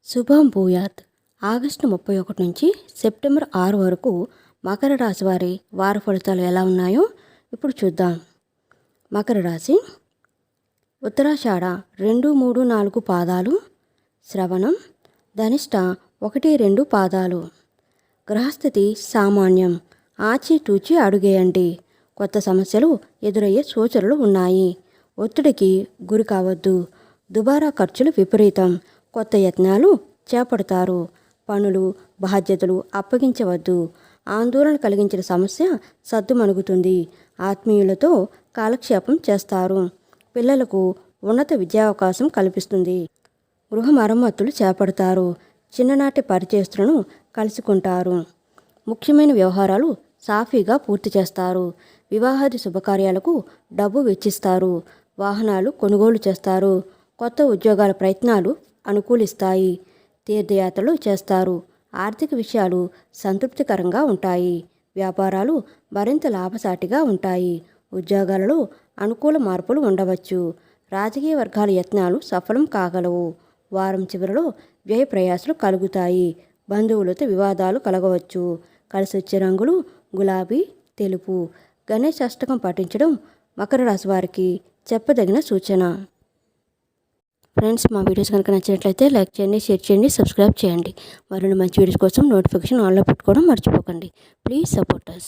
శుభం భూయాత్. ఆగస్టు 31 నుంచి సెప్టెంబర్ 6 వరకు మకర రాశి వారి వార ఫలితాలు ఎలా ఉన్నాయో ఇప్పుడు చూద్దాం. మకర రాశి ఉత్తరాషాఢ 2, 3, 4 పాదాలు, శ్రవణం, ధనిష్ట 1, 2 పాదాలు. గ్రహస్థితి సామాన్యం, ఆచితూచి అడుగేయండి. కొత్త సమస్యలు ఎదురయ్యే సూచనలు ఉన్నాయి. ఒత్తిడికి గురి కావద్దు. దుబారా ఖర్చులు విపరీతం. కొత్త యత్నాలు చేపడతారు. పనులు బాధ్యతలు అప్పగించవద్దు. ఆందోళన కలిగించిన సమస్య సద్దుమణుగుతుంది. ఆత్మీయులతో కాలక్షేపం చేస్తారు. పిల్లలకు ఉన్నత విద్యావకాశం కల్పిస్తుంది. గృహ మరమ్మతులు చేపడతారు. చిన్ననాటి పరిచయస్తులను కలుసుకుంటారు. ముఖ్యమైన వ్యవహారాలు సాఫీగా పూర్తి చేస్తారు. వివాహాది శుభకార్యాలకు డబ్బు వెచ్చిస్తారు. వాహనాలు కొనుగోలు చేస్తారు. కొత్త ఉద్యోగాల ప్రయత్నాలు అనుకూలిస్తాయి. తీర్థయాత్రలు చేస్తారు. ఆర్థిక విషయాలు సంతృప్తికరంగా ఉంటాయి. వ్యాపారాలు మరింత లాభసాటిగా ఉంటాయి. ఉద్యోగాలలో అనుకూల మార్పులు ఉండవచ్చు. రాజకీయ వర్గాల యత్నాలు సఫలం కాగలవు. వారం చివరిలో వ్యయ ప్రయాసాలు కలుగుతాయి. బంధువులతో వివాదాలు కలగవచ్చు. కలిసొచ్చే రంగులు గులాబీ, తెలుపు. గణేష్ అష్టకం పఠించడం మకర రాశి వారికి చెప్పదగిన సూచన. ఫ్రెండ్స్, మా వీడియోస్ కనుక నచ్చినట్లయితే లైక్ చేయండి, షేర్ చేయండి, సబ్స్క్రైబ్ చేయండి. మరిన్ని మంచి వీడియోస్ కోసం నోటిఫికేషన్ ఆన్లో పెట్టుకోవడం మర్చిపోకండి. Please support us.